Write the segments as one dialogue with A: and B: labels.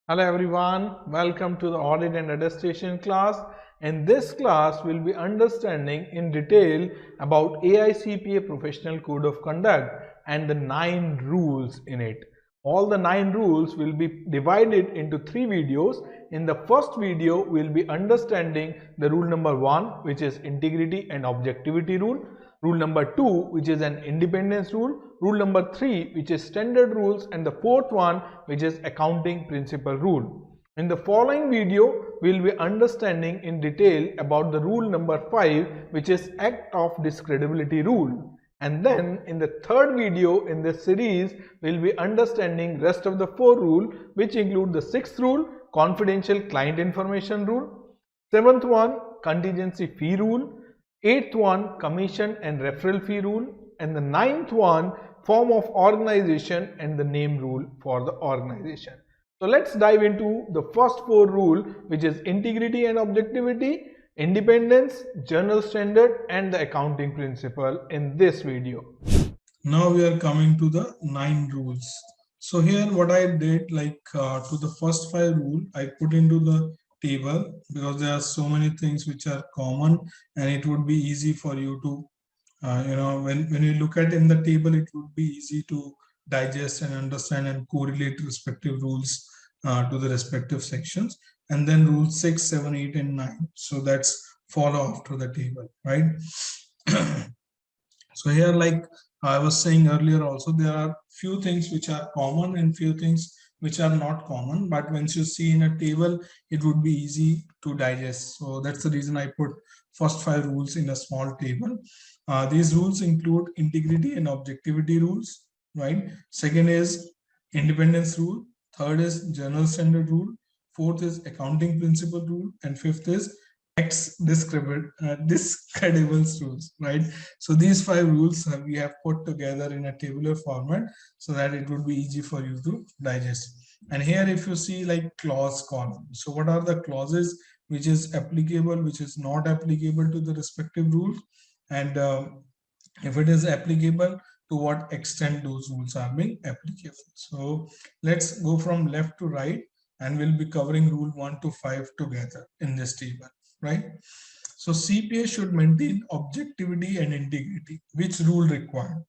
A: Hello everyone, welcome to the Audit and Attestation class. In this class, we'll be understanding in detail about AICPA Professional Code of Conduct and the 9 rules in it. All the 9 rules will be divided into 3 videos. In the first video, we'll be understanding the rule number 1, which is integrity and objectivity rule. Rule number 2, which is an independence rule. Rule number 3, which is standard rules, and the fourth one, which is accounting principle rule. In the following video, we will be understanding in detail about the rule number 5, which is act of discredibility rule. And then in the third video in this series, we will be understanding rest of the 4 rules, which include the 6th rule, confidential client information rule, 7th one, contingency fee rule, 8th one, commission and referral fee rule, and the 9th one, form of organization and the name rule for the organization. So let's dive into the first 4 rule, which is integrity and objectivity, independence, journal standard, and the accounting principle in this video.
B: Now we are coming to the 9 rules. So here what I did, to the first 5 rule, I put into the table because there are so many things which are common, and it would be easy for you to when you look at in the table, it would be easy to digest and understand and correlate respective rules to the respective sections. And then rule 6, 7, 8, and 9. So that's follow after the table, right? So here, like I was saying earlier also, there are few things which are common and few things which are not common, but once you see in a table, it would be easy to digest. So that's the reason I put first 5 rules in a small table. These rules include integrity and objectivity rules, right? Second is independence rule. Third is general standard rule. Fourth is accounting principle rule. And fifth is discredible rules, right? So these 5 rules we have put together in a tabular format so that it would be easy for you to digest. And here if you see like clause column, so what are the clauses which is applicable, which is not applicable to the respective rules, and if it is applicable, to what extent those rules are being applicable. So let's go from left to right, and we'll be covering rule 1 to 5 together in this table, right? So CPA should maintain objectivity and integrity. Which rule required?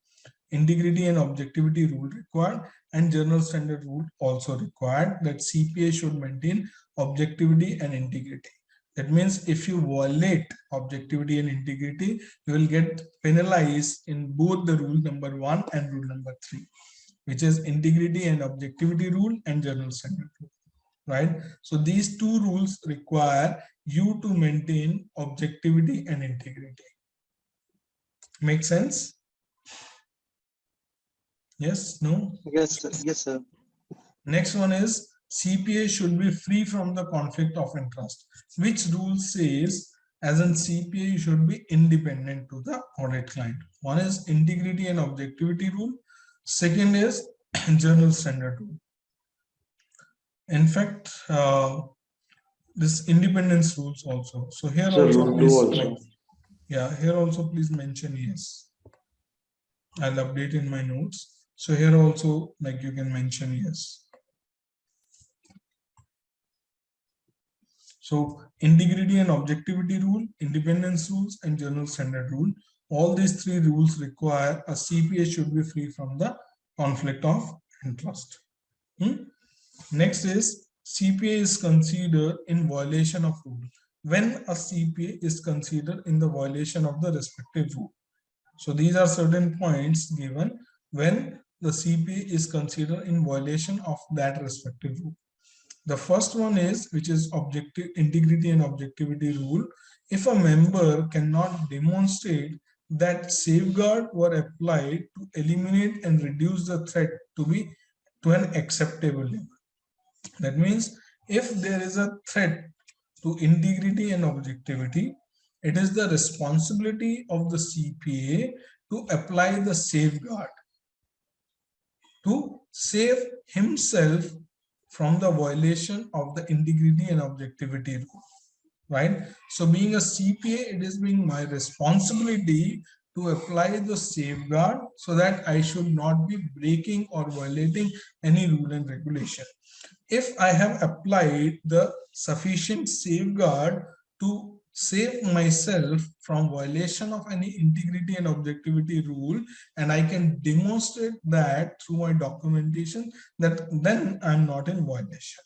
B: Integrity and objectivity rule required, and general standard rule also required that CPA should maintain objectivity and integrity. That means if you violate objectivity and integrity, you will get penalized in both the rule number 1 and rule number 3, which is integrity and objectivity rule and general standard rule, right? So these 2 rules require you to maintain objectivity and integrity. Make sense? Yes, no?
C: Yes, sir. Yes, sir.
B: Next one is CPA should be free from the conflict of interest. Which rule says as in CPA you should be independent to the audit client? One is integrity and objectivity rule. Second is general standard rule. In fact, this independence rules also. So here here also please mention yes. I'll update in my notes. So here also you can mention yes. So integrity and objectivity rule, independence rules, and general standard rule. All these 3 rules require a CPA should be free from the conflict of interest. Next is CPA is considered in violation of rule. When a CPA is considered in the violation of the respective rule. So these are certain points given when the CPA is considered in violation of that respective rule. The first one is, which is integrity and objectivity rule. If a member cannot demonstrate that safeguards were applied to eliminate and reduce the threat to an acceptable level. That means if there is a threat to integrity and objectivity, it is the responsibility of the CPA to apply the safeguard to save himself from the violation of the integrity and objectivity rule, right? So being a CPA, it is being my responsibility to apply the safeguard so that I should not be breaking or violating any rule and regulation. if I have applied the sufficient safeguard to save myself from violation of any integrity and objectivity rule, and I can demonstrate that through my documentation, that then I'm not in violation.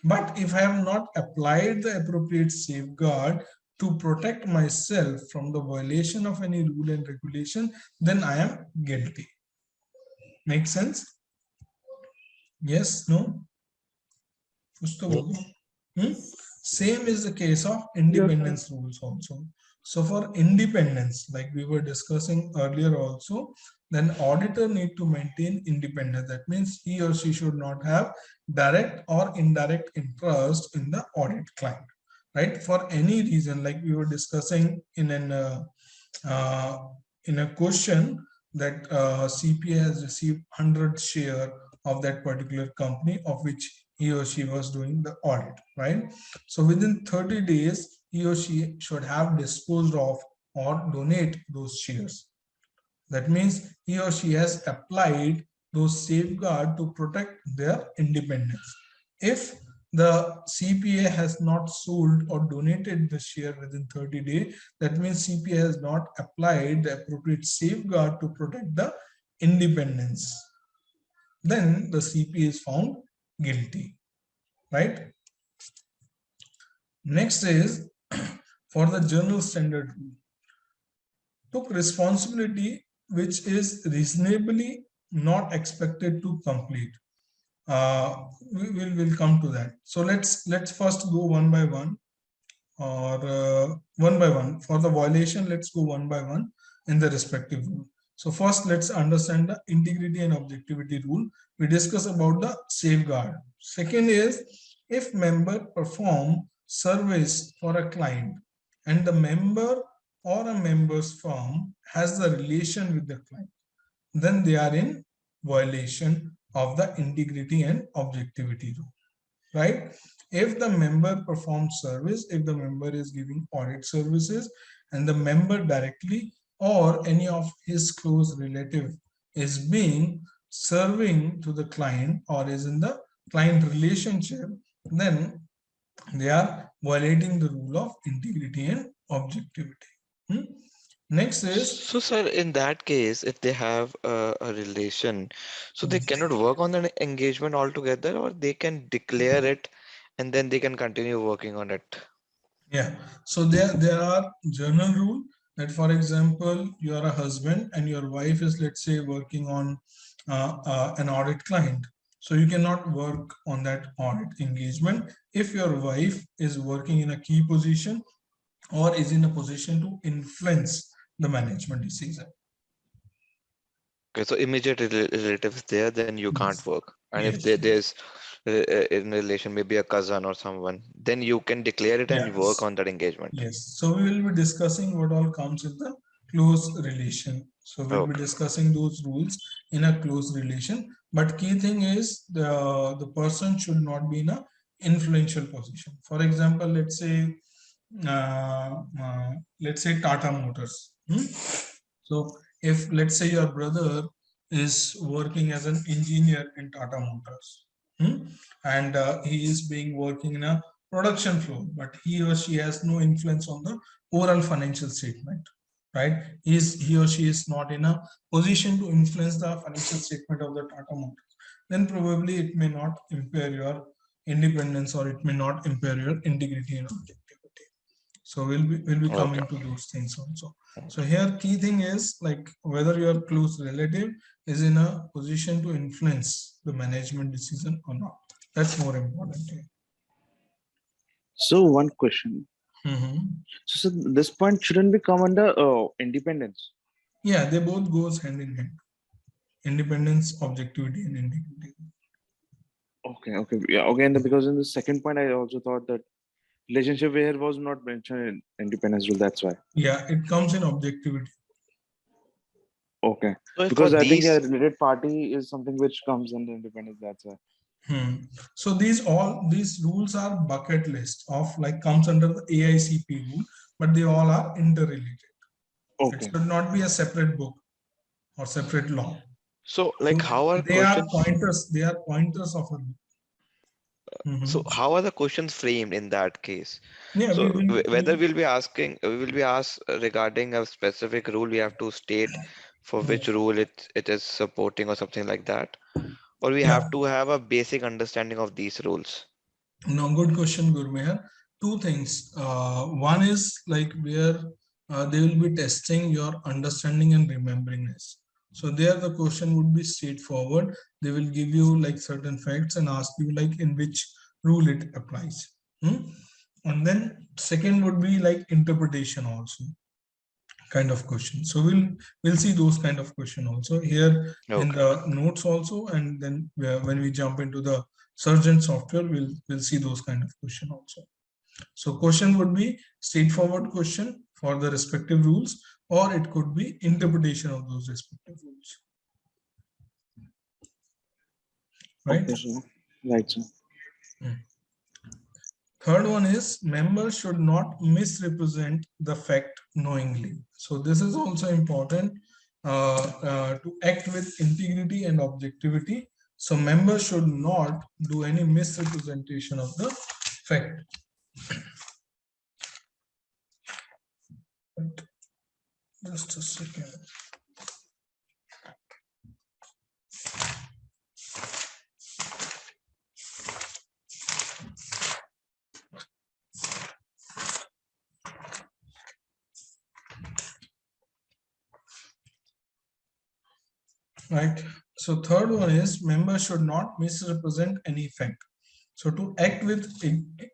B: But if I have not applied the appropriate safeguard to protect myself from the violation of any rule and regulation, then I am guilty. Make sense? Yes? No? Same is the case of independence rules also. So for independence, like we were discussing earlier also, then auditor need to maintain independence. That means he or she should not have direct or indirect interest in the audit client, right? For any reason, like we were discussing in a question that CPA has received 100 share of that particular company of which he or she was doing the audit, right? So within 30 days, he or she should have disposed of or donate those shares. That means he or she has applied those safeguards to protect their independence. If the CPA has not sold or donated the share within 30 days, that means CPA has not applied the appropriate safeguard to protect the independence. Then the CPA is found guilty, right? Next is for the journal standard rule. Took responsibility which is reasonably not expected to complete. We will come to that. So let's first go one by one, or one by one. For the violation, let's go one by one in the respective rule. So first, let's understand the integrity and objectivity rule. We discuss about the safeguard. Second is, if member perform service for a client and the member or a member's firm has the relation with the client, then they are in violation of the integrity and objectivity rule, right? If the member performs service, if the member is giving audit services and the member directly or any of his close relative is being serving to the client or is in the client relationship, then they are violating the rule of integrity and objectivity. Next is,
C: so sir, in that case, if they have a relation, so they cannot work on an engagement altogether, or they can declare it and then they can continue working on it.
B: yeah, so there are general rule that, for example, you are a husband and your wife is, let's say, working on an audit client. So you cannot work on that audit engagement if your wife is working in a key position or is in a position to influence the management decision.
C: Okay, so immediate relatives there, then you can't
B: Yes.
C: work. And
B: Yes.
C: if there's in relation, maybe a cousin or someone, then you can declare it and work
B: Yes.
C: on that engagement.
B: Yes. So we will be discussing what all comes in the close relation. So we'll be discussing those rules in a close relation. But key thing is the person should not be in a influential position. For example, let's say Tata Motors. So if, let's say, your brother is working as an engineer in Tata Motors, and he is being working in a production floor, but he or she has no influence on the overall financial statement, right? He or she is not in a position to influence the financial statement of the Tata Motors, then probably it may not impair your independence or it may not impair your integrity and objectivity. So we'll be coming to those things also. So here key thing is, like, whether your close relative is in a position to influence the management decision or not. That's more important here.
D: So one question. So this point shouldn't be come under independence.
B: Yeah, they both goes hand in hand. Independence, objectivity, and integrity.
D: Okay. Yeah, okay. And because in the second point, I also thought that relationship here was not mentioned in independence rule. That's why.
B: Yeah, it comes in objectivity.
D: Okay.
C: So
D: because I think a related party is something which comes under independence. That's why.
B: So these rules are bucket list of, like, comes under the AICPA rule, but they all are interrelated. Okay. It should not be a separate book or separate law.
C: So, like, how are
B: they are pointers? They are pointers of a rule.
C: So how are the questions framed in that case?
B: Yeah,
C: So whether we'll be asking, we will be asked regarding a specific rule, we have to state for which rule it is supporting or something like that, or we
B: yeah.
C: have to have a basic understanding of these rules.
B: No, good question, Gurmeher. Two things. One is like where they will be testing your understanding and rememberingness. So there the question would be straightforward. They will give you like certain facts and ask you like in which rule it applies. And then second would be like interpretation also kind of question. So we'll see those kind of question also here in
C: Okay.
B: the notes also, and then when we jump into the Surgeon software, we'll see those kind of question also. So question would be straightforward question for the respective rules, or it could be interpretation of those respective rules. Right?
D: Okay, sir. Right, sir.
B: Third one is members should not misrepresent the fact knowingly. So this is also important to act with integrity and objectivity. So members should not do any misrepresentation of the fact. Just a second. Right. So third one is members should not misrepresent any fact. So to act with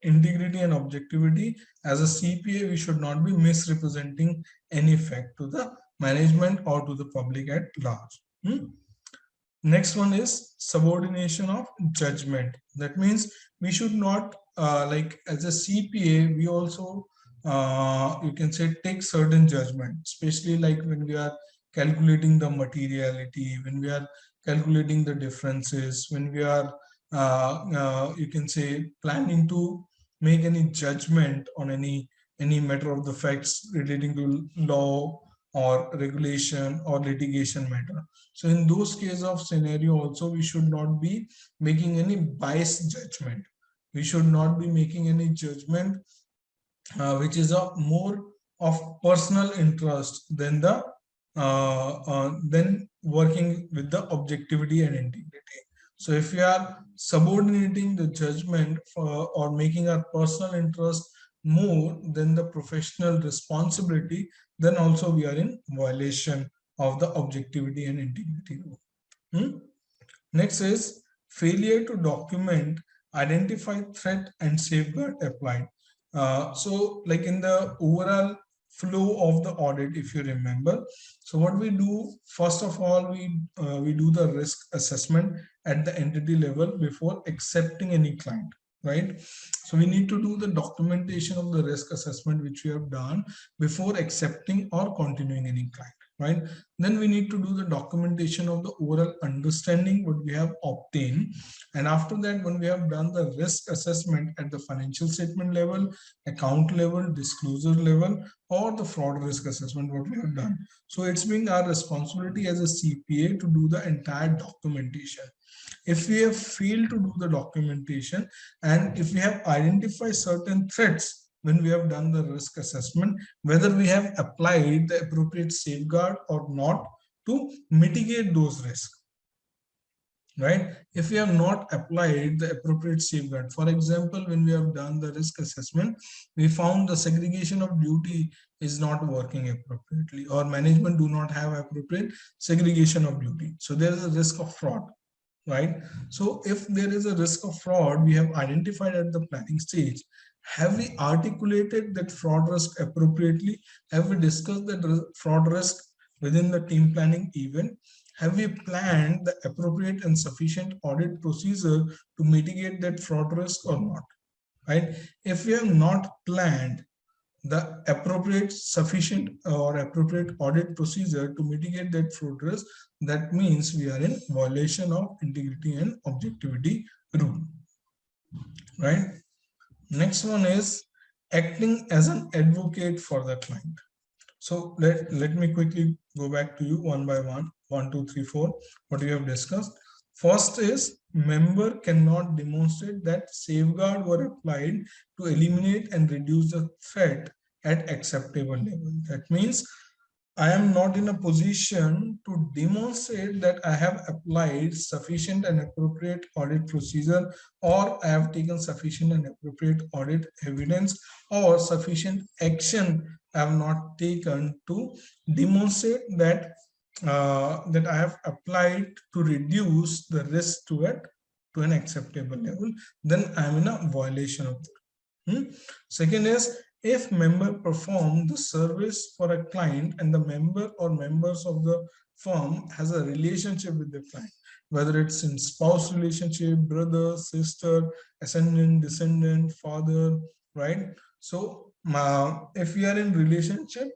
B: integrity and objectivity as a CPA, we should not be misrepresenting any fact to the management or to the public at large. Next one is subordination of judgment. That means we should not like as a CPA, we also you can say take certain judgment, especially like when we are calculating the materiality, when we are calculating the differences, when we are you can say planning to make any judgment on any matter of the facts relating to law or regulation or litigation matter. So in those cases of scenario also, we should not be making any biased judgment. We should not be making any judgment which is a more of personal interest than the then working with the objectivity and integrity. So if we are subordinating the judgment for, or making our personal interest more than the professional responsibility, then also we are in violation of the objectivity and integrity rule. Next is failure to document, identify threat and safeguard applied. So like in the overall flow of the audit, if you remember, so what we do, first of all, we do the risk assessment at the entity level before accepting any client, right? So we need to do the documentation of the risk assessment which we have done before accepting or continuing any client, right? Then we need to do the documentation of the overall understanding what we have obtained, and after that, when we have done the risk assessment at the financial statement level, account level, disclosure level, or the fraud risk assessment what we have done, so it's being our responsibility as a CPA to do the entire documentation. If we have failed to do the documentation, and if we have identified certain threats when we have done the risk assessment, whether we have applied the appropriate safeguard or not to mitigate those risks, right? If we have not applied the appropriate safeguard, for example, when we have done the risk assessment, we found the segregation of duty is not working appropriately, or management do not have appropriate segregation of duty, so there is a risk of fraud, right? So if there is a risk of fraud we have identified at the planning stage, have we articulated that fraud risk appropriately? Have we discussed the fraud risk within the team planning event? Have we planned the appropriate and sufficient audit procedure to mitigate that fraud risk or not, right? If we have not planned the appropriate, sufficient or appropriate audit procedure to mitigate that fraud risk, that means we are in violation of integrity and objectivity rule, right? Next one is acting as an advocate for the client. So let me quickly go back to you one by one, 1, 2, 3, 4, what we have discussed. First is member cannot demonstrate that safeguards were applied to eliminate and reduce the threat at acceptable level. That means I am not in a position to demonstrate that I have applied sufficient and appropriate audit procedure, or I have taken sufficient and appropriate audit evidence, or sufficient action I have not taken to demonstrate that that I have applied to reduce the risk to an acceptable level. Then I am in a violation of that. Second is, if member perform the service for a client and the member or members of the firm has a relationship with the client, whether it's in spouse relationship, brother, sister, ascendant, descendant, father, right? So if we are in relationship,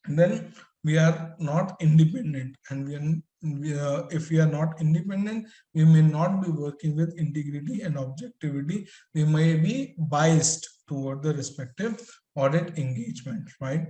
B: then we are not independent, and if we are not independent, we may not be working with integrity and objectivity. We may be biased toward the respective audit engagement, right?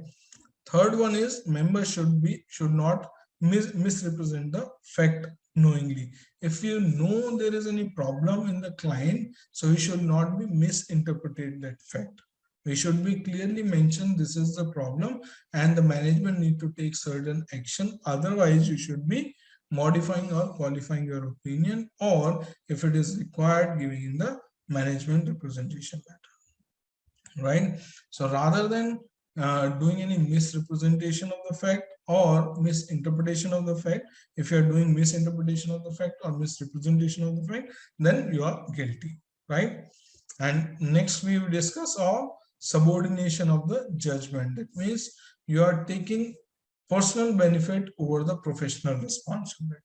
B: Third one is, members should not misrepresent the fact knowingly. If you know there is any problem in the client, so you should not be misinterpreted that fact. We should be clearly mention this is the problem and the management need to take certain action. Otherwise, you should be modifying or qualifying your opinion, or if it is required, giving in the management representation matter, right? So rather than doing any misrepresentation of the fact or misinterpretation of the fact, if you are doing misinterpretation of the fact or misrepresentation of the fact, then you are guilty, right? And next we will discuss all subordination of the judgment. That means you are taking personal benefit over the professional responsibility.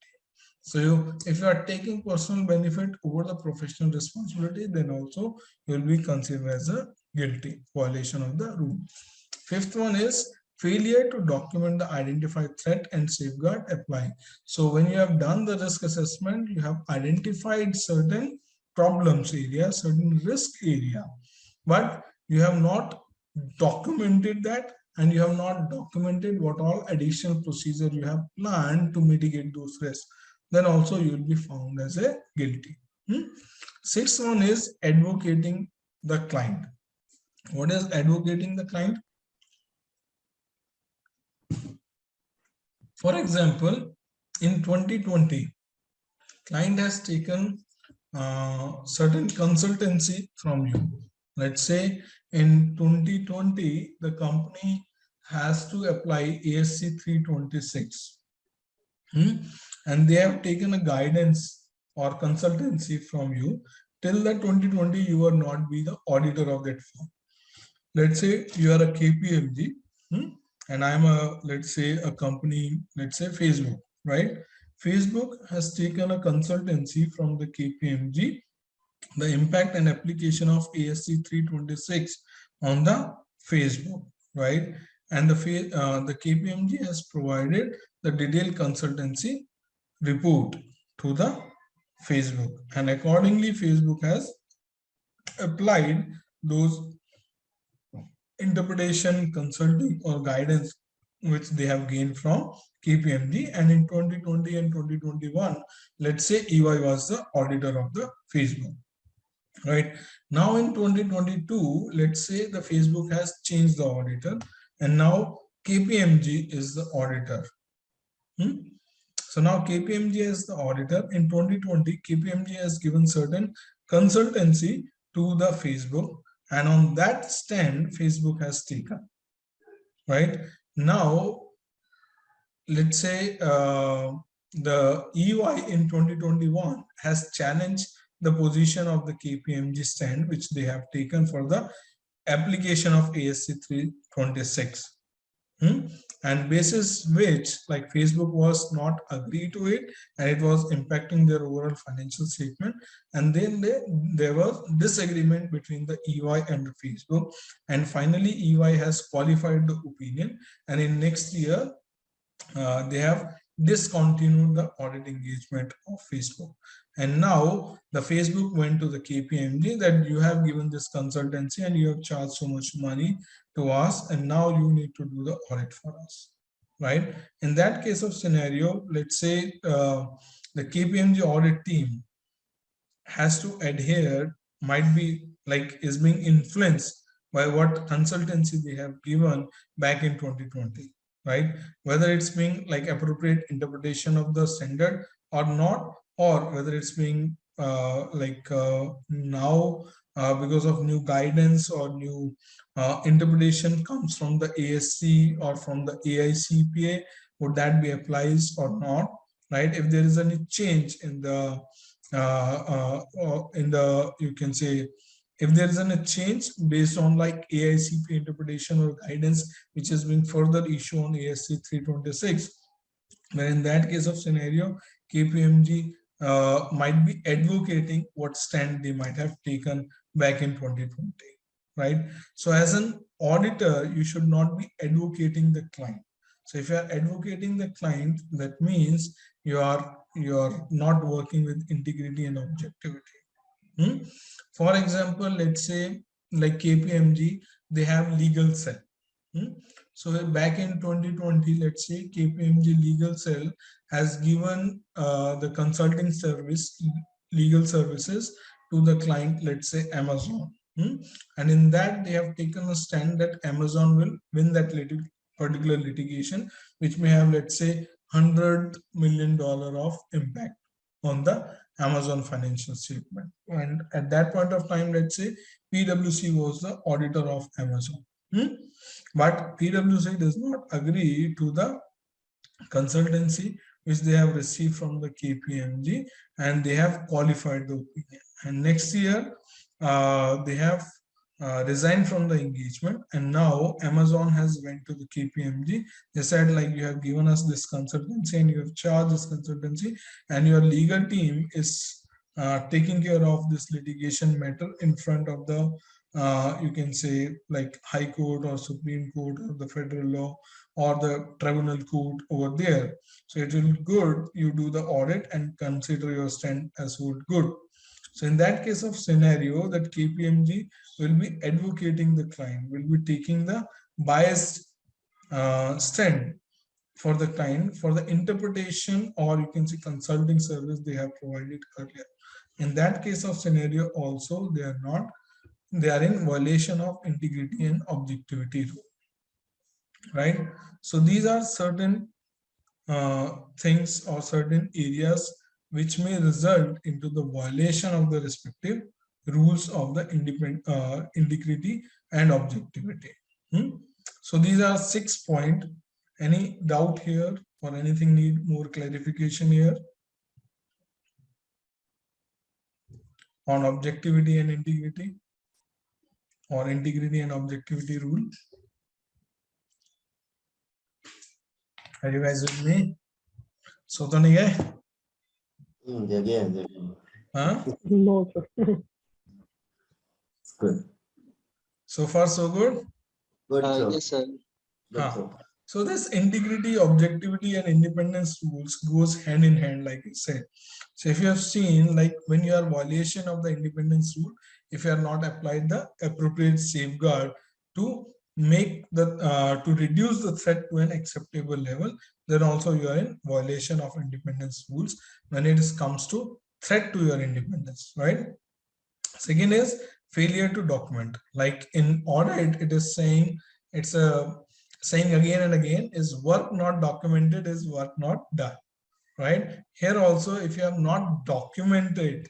B: So if you are taking personal benefit over the professional responsibility, then also you will be considered as a guilty violation of the rule. Fifth one is failure to document the identified threat and safeguard applying. So when you have done the risk assessment, you have identified certain problems area, certain risk area, but you have not documented that, and you have not documented what all additional procedure you have planned to mitigate those risks, then also you will be found as a guilty. Sixth one is advocating the client. What is advocating the client? For example, in 2020, client has taken certain consultancy from you. Let's say in 2020, the company has to apply ASC 326, and they have taken a guidance or consultancy from you. Till the 2020, you will not be the auditor of that firm. Let's say you are a KPMG, and I'm a, let's say, a company, let's say Facebook, right? Facebook has taken a consultancy from the KPMG, the impact and application of ASC 326 on the Facebook, right? And the KPMG has provided the detailed consultancy report to the Facebook, and accordingly Facebook has applied those interpretation, consulting or guidance which they have gained from KPMG. And in 2020 and 2021, let's say EY was the auditor of the Facebook, right? Now in 2022, let's say the Facebook has changed the auditor, and now KPMG is the auditor. So now KPMG is the auditor. In 2020, KPMG has given certain consultancy to the Facebook, and on that stand Facebook has taken, right? Now let's say the EY in 2021 has challenged the position of the KPMG stand which they have taken for the application of ASC 326, and basis which, like, Facebook was not agree to it, and it was impacting their overall financial statement, and then there was disagreement between the EY and the Facebook, and finally EY has qualified the opinion, and in next year they have discontinued the audit engagement of Facebook. And now the Facebook went to the KPMG that you have given this consultancy and you have charged so much money to us, and now you need to do the audit for us. right? In that case of scenario, let's say the KPMG audit team has to adhere, might be like is being influenced by what consultancy they have given back in 2020, right? Whether it's being like appropriate interpretation of the standard or not, or whether it's being now because of new guidance or new interpretation comes from the ASC or from the AICPA, would that be applies or not, right? If there is any change in the you can say, if there is a change based on like AICP interpretation or guidance which has been further issued on ASC 326, then in that case of scenario, KPMG might be advocating what stand they might have taken back in 2020, right? So as an auditor, you should not be advocating the client. So if you are advocating the client, that means you are not working with integrity and objectivity. For example, let's say like KPMG, they have legal cell. So back in 2020, let's say KPMG legal cell has given the consulting service, legal services to the client, let's say Amazon. And in that, they have taken a stand that Amazon will win that particular litigation, which may have, let's say, $100 million of impact on the Amazon financial statement. And at that point of time, let's say PwC was the auditor of Amazon. But PwC does not agree to the consultancy which they have received from the KPMG, and they have qualified the opinion. And next year, they have resigned from the engagement, and now Amazon has went to the KPMG. They said, like, you have given us this consultancy and you have charged this consultancy, and your legal team is taking care of this litigation matter in front of the you can say like High Court or Supreme Court or the federal law or the tribunal court over there. So it will be good you do the audit and consider your stand as good. So in that case of scenario, that KPMG will be advocating the client, will be taking the biased stand for the client for the interpretation, or you can say consulting service they have provided earlier. In that case of scenario also, they are in violation of integrity and objectivity rule, right? So these are certain things or certain areas which may result into the violation of the respective rules of the integrity and objectivity. So these are 6 points. Any doubt here or anything need more clarification here on objectivity and integrity, or integrity and objectivity rule? Are you guys with me? So to nahi hai? Huh?
E: No, sir.
F: It's good.
B: So far so good?
F: Good, sir.
E: Yes, sir.
F: Good, sir.
B: So this integrity, objectivity, and independence rules goes hand in hand, like I said. So if you have seen, like when you are violation of the independence rule, if you are not applied the appropriate safeguard to make the to reduce the threat to an acceptable level, then also you are in violation of independence rules when it comes to threat to your independence, right? Second is failure to document. Like in audit, it is saying, it's a saying again and again, is work not documented is work not done, right? Here also, if you have not documented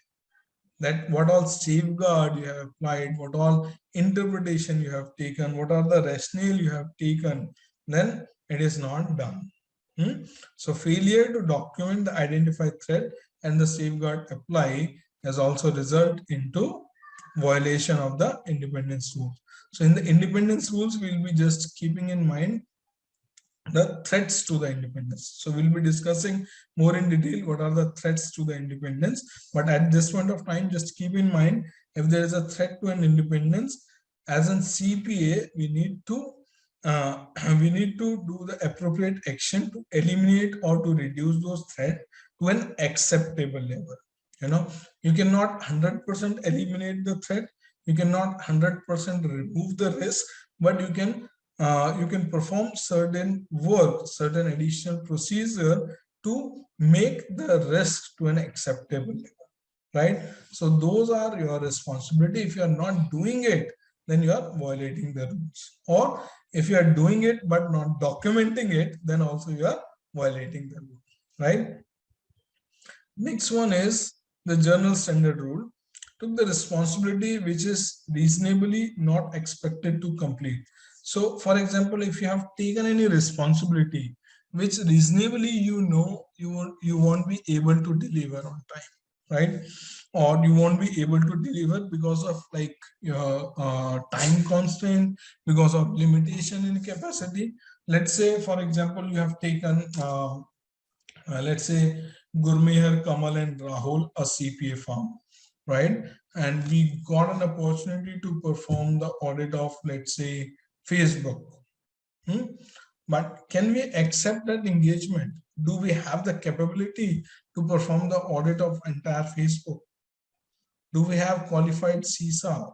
B: that what all safeguard you have applied, what all interpretation you have taken, what are the rationale you have taken, then it is not done. So failure to document the identified threat and the safeguard apply has also result into violation of the independence rules. So in the independence rules, we'll be just keeping in mind the threats to the independence. So we'll be discussing more in detail what are the threats to the independence. But at this point of time, just keep in mind, if there is a threat to an independence, as in CPA, we need to do the appropriate action to eliminate or to reduce those threats to an acceptable level. You know, you cannot 100% eliminate the threat, you cannot 100% remove the risk, but you can you can perform certain work, certain additional procedure to make the risk to an acceptable level, right? So those are your responsibility. If you are not doing it, then you are violating the rules. Or if you are doing it but not documenting it, then also you are violating the rule, right? Next one is the journal standard rule. Took the responsibility which is reasonably not expected to complete. So for example, if you have taken any responsibility which reasonably you won't be able to deliver on time, right? Or you won't be able to deliver because of like your time constraint, because of limitation in capacity. Let's say, for example, you have taken let's say Gurmehar, Kamal and Rahul, a CPA firm, right? And we got an opportunity to perform the audit of, let's say, Facebook. But can we accept that engagement? Do we have the capability to perform the audit of entire Facebook? Do we have qualified CISA?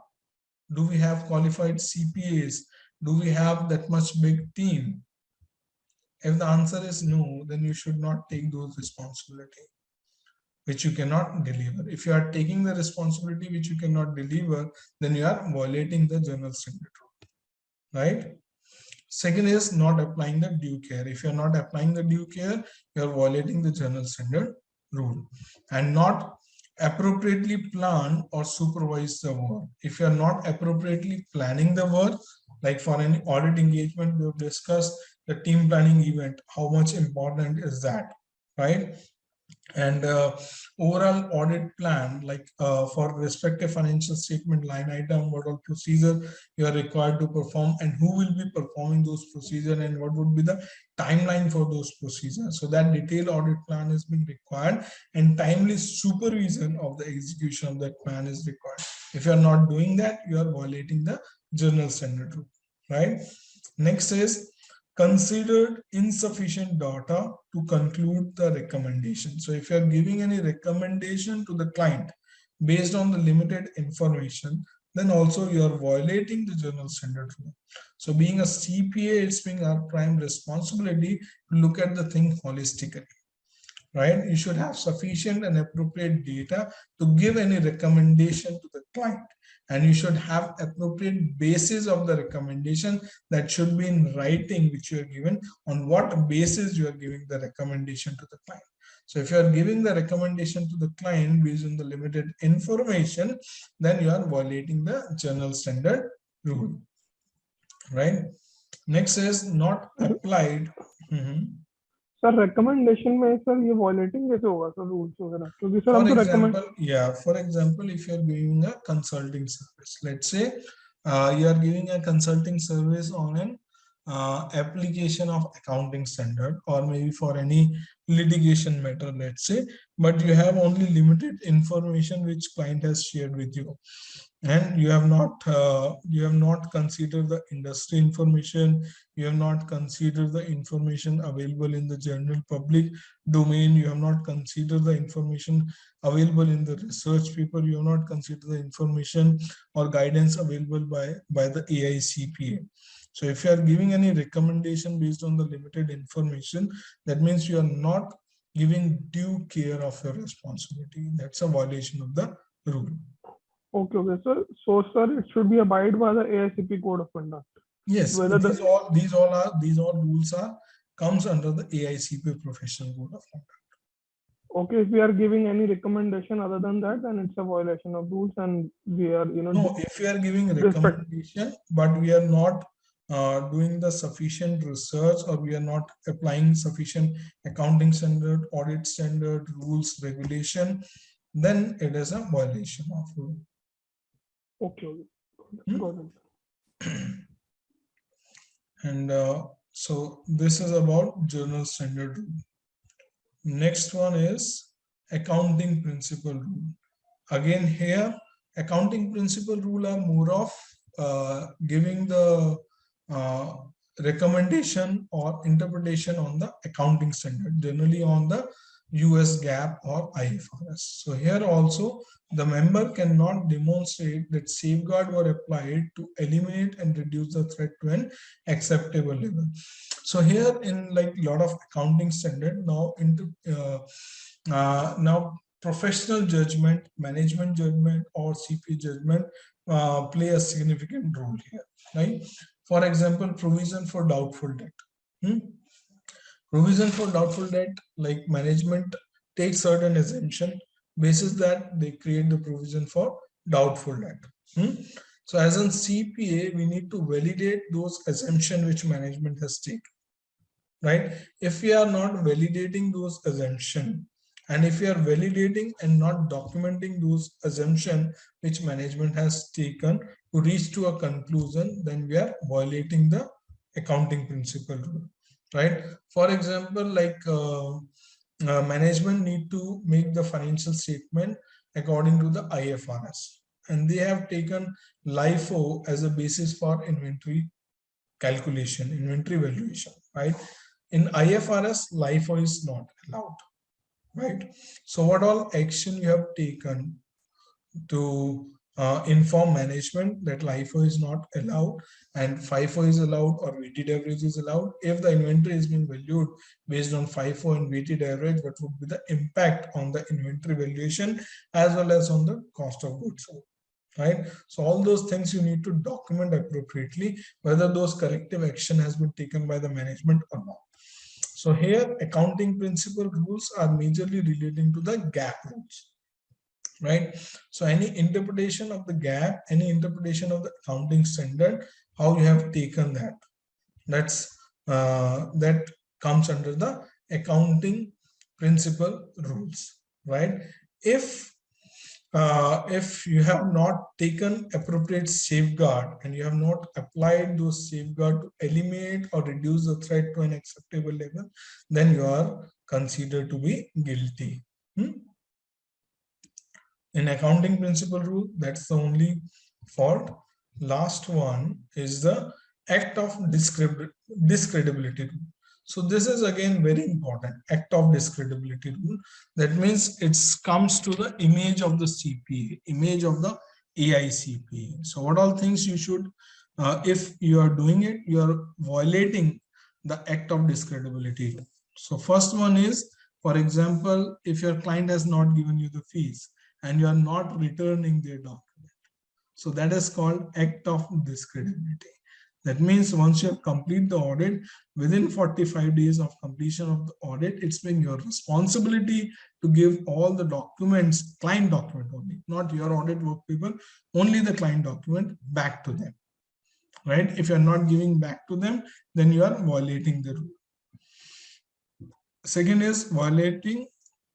B: Do we have qualified CPAs? Do we have that much big team? If the answer is no, then you should not take those responsibilities which you cannot deliver. If you are taking the responsibility which you cannot deliver, then you are violating the journal standard rule, right? Second is not applying the due care. If you are not applying the due care, you are violating the journal standard rule. And not appropriately plan or supervise the work. If you are not appropriately planning the work, like for any audit engagement, we have discussed the team planning event, how much important is that, right? And overall audit plan, like for respective financial statement line item, what all procedure you are required to perform and who will be performing those procedures and what would be the timeline for those procedures. So that detailed audit plan is being required and timely supervision of the execution of that plan is required. If you are not doing that, you are violating the journal standard rule, right? Next is considered insufficient data to conclude the recommendation. So if you are giving any recommendation to the client based on the limited information, then also you are violating the journal standard rule. So being a CPA, it's being our prime responsibility to look at the thing holistically, right? You should have sufficient and appropriate data to give any recommendation to the client. And you should have appropriate basis of the recommendation that should be in writing, which you are given, on what basis you are giving the recommendation to the client. So if you are giving the recommendation to the client based on the limited information, then you are violating the journal standard rule, right? Next is not applied.
E: Sir recommendation में sir ये violating कैसे होगा sir rules वगैरह, क्योंकि sir
B: For
E: हमको
B: example, yeah, for example, if you are giving a consulting service, let's say you are giving a consulting service on an application of accounting standard or maybe for any litigation matter, let's say, but you have only limited information which client has shared with you, and you have not considered the industry information, you have not considered the information available in the general public domain, you have not considered the information available in the research paper, you have not considered the information or guidance available by the AICPA. So if you are giving any recommendation based on the limited information, that means you are not giving due care of your responsibility. That's a violation of the rule.
E: Okay, sir. So, sir, it should be abide by the AICPA code of conduct.
B: Yes, these all rules comes under the AICPA professional code of conduct.
E: Okay, if we are giving any recommendation other than that, then it's a violation of rules, and we are,
B: No, if we are giving a recommendation, but we are not doing the sufficient research, or we are not applying sufficient accounting standard, audit standard, rules, regulation, then it is a violation of rule.
E: Okay, got it.
B: And so this is about journal standard rule. Next one is accounting principle rule. Again, here accounting principle rule are more of giving the recommendation or interpretation on the accounting standard, generally on the US GAAP or IFRS. So here also the member cannot demonstrate that safeguard were applied to eliminate and reduce the threat to an acceptable level. So here in like a lot of accounting standard now now professional judgment, management judgment or CPA judgment play a significant role here, right? For example, provision for doubtful debt. Provision for doubtful debt, like management takes certain assumption, basis that they create the provision for doubtful debt. So as in CPA, we need to validate those assumptions which management has taken, right? If we are not validating those assumptions, and if we are validating and not documenting those assumptions which management has taken to reach to a conclusion, then we are violating the accounting principle rule, right? For example, like management need to make the financial statement according to the IFRS, and they have taken LIFO as a basis for inventory calculation, inventory valuation, right? In IFRS, LIFO is not allowed, right? So what all action you have taken to inform management that LIFO is not allowed and FIFO is allowed or weighted average is allowed? If the inventory is being valued based on FIFO and weighted average, what would be the impact on the inventory valuation as well as on the cost of goods sold, right? So all those things you need to document appropriately, whether those corrective action has been taken by the management or not. So here accounting principle rules are majorly relating to the GAAP rules, right? So any interpretation of the GAAP, any interpretation of the accounting standard, how you have taken that, that comes under the accounting principle rules, right? If you have not taken appropriate safeguard and you have not applied those safeguard to eliminate or reduce the threat to an acceptable level, then you are considered to be guilty. In accounting principle rule, that's the only fault. Last one is the act of discredibility rule. So this is again very important, act of discredibility rule. That means it comes to the image of the CPA, image of the AICPA. So what all things you should, if you are doing it, you are violating the act of discredibility rule. So first one is, for example, if your client has not given you the fees and you are not returning their document, so that is called act of discredibility. That means once you have completed the audit, within 45 days of completion of the audit, it's been your responsibility to give all the documents, client document only, not your audit work people, only the client document back to them, right? If you're not giving back to them, then you are violating the rule. Second is violating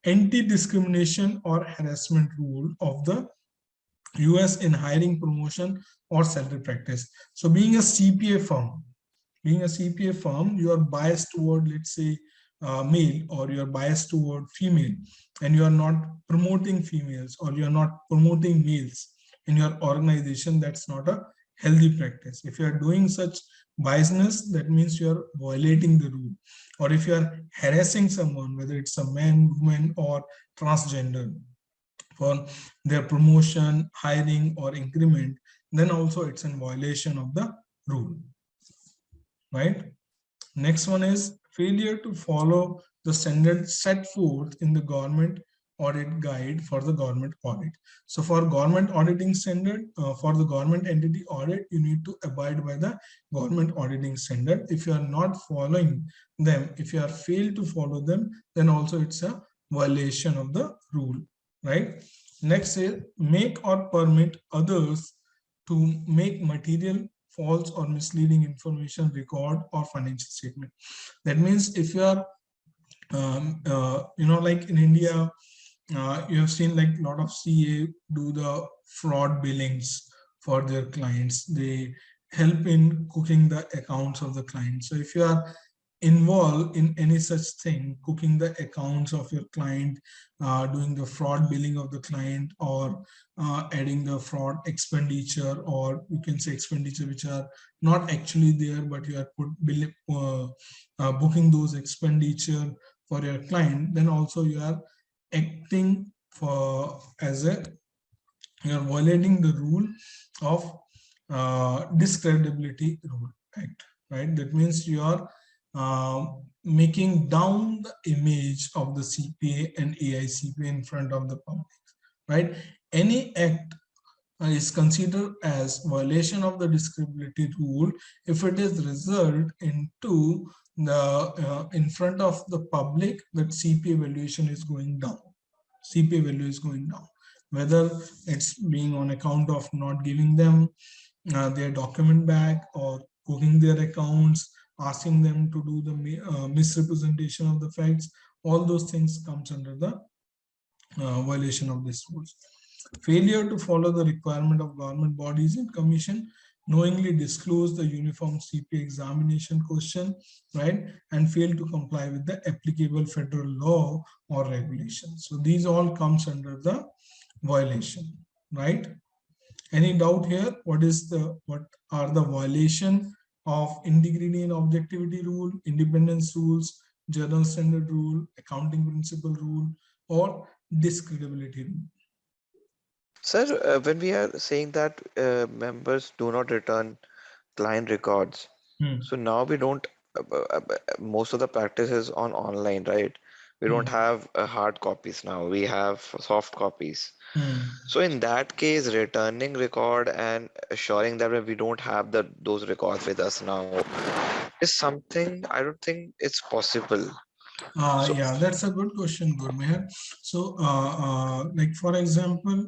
B: anti-discrimination or harassment rule of the US in hiring, promotion, or salary practice. So being a CPA firm, you are biased toward, let's say, male, or you are biased toward female, and you are not promoting females or you are not promoting males in your organization. That's not a healthy practice. If you are doing such biasness, that means you are violating the rule. Or if you are harassing someone, whether it's a man, woman, or transgender, for their promotion, hiring, or increment, then also it's in violation of the rule, right? Next one is failure to follow the standards set forth in the government audit guide for the government audit. So for government auditing standard, for the government entity audit, you need to abide by the government auditing standard. If you are not following them, if you are failed to follow them, then also it's a violation of the rule, right? Next is make or permit others to make material, false or misleading information, record, or financial statement. That means if you are, like in India, you have seen like a lot of CA do the fraud billings for their clients. They help in cooking the accounts of the client. So if you are involved in any such thing, cooking the accounts of your client, doing the fraud billing of the client, or adding the fraud expenditure, or you can say expenditure which are not actually there, but you are booking those expenditure for your client, then also you are acting for as a, you are violating the rule of discreditability rule act, right? That means you are making down the image of the CPA and AICPA in front of the public, right? Any act is considered as violation of the discreditability rule if it is result into the in front of the public that CPA valuation is going down. CPA value is going down, whether it's being on account of not giving them their document back or cooking their accounts, asking them to do the misrepresentation of the facts. All those things comes under the violation of this rules. Failure to follow the requirement of government bodies and commission, knowingly disclose the uniform CPA examination question, right, and fail to comply with the applicable federal law or regulation. So these all comes under the violation, right? Any doubt here? What are the violation of integrity and objectivity rule, independence rules, journal standard rule, accounting principle rule, or discreditability rule?
C: Sir, when we are saying that members do not return client records, so now we don't, most of the practice is on online, right? We don't have hard copies now, we have soft copies. So in that case, returning record and assuring that we don't have those records with us now is something I don't think it's possible.
B: Yeah, that's a good question, Gurmeher. So, like for example,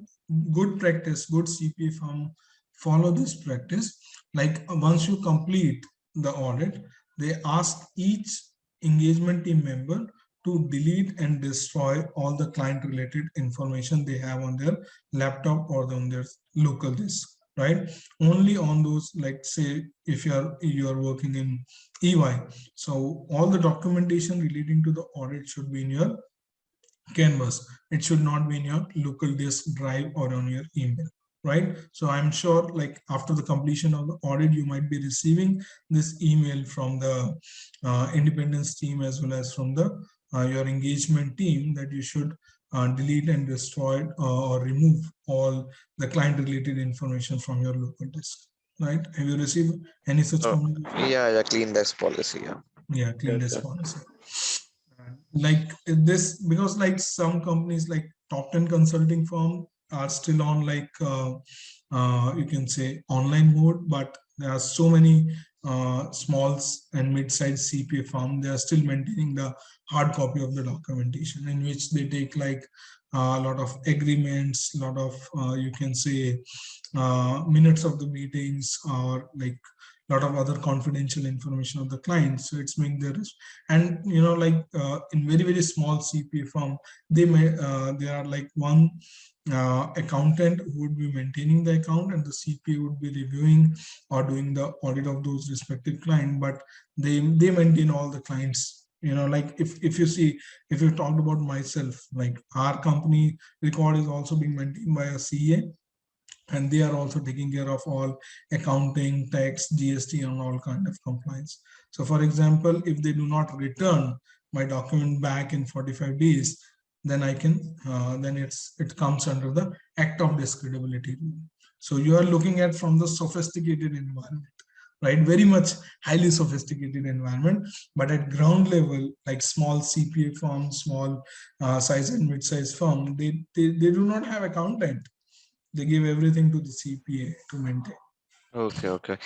B: good practice, good CPA firm follow this practice. Like once you complete the audit, they ask each engagement team member to delete and destroy all the client related information they have on their laptop or on their local disk, right? Only on those, like say if you are working in EY, so all the documentation relating to the audit should be in your canvas. It should not be in your local disk drive or on your email, right? So I'm sure like after the completion of the audit, you might be receiving this email from the independence team as well as from the your engagement team that you should delete and destroy or remove all the client related information from your local disk, right? Have you received any such communication?
C: Yeah, clean desk policy.
B: Yeah, clean desk policy. Like this, because like some companies like top 10 consulting firm are still on like you can say online mode, but there are so many small and mid-sized CPA firm, they are still maintaining the hard copy of the documentation in which they take like a lot of agreements, a lot of you can say minutes of the meetings, or like a lot of other confidential information of the client. So it's making there is, and you know, like in very small CPA firm, they may there are like one accountant who would be maintaining the account and the CPA would be reviewing or doing the audit of those respective client, but they maintain all the clients. You know, like if you see, if you talked about myself, like our company record is also being maintained by a CA, and they are also taking care of all accounting, tax, GST, and all kind of compliance. So for example, if they do not return my document back in 45 days, then I can, then it comes under the act of discreditability rule. So you are looking at from the sophisticated environment, right? Very much highly sophisticated environment, but at ground level, like small CPA firm, small size and mid-size firm, they do not have accountant. They give everything to the CPA to maintain.
C: Okay.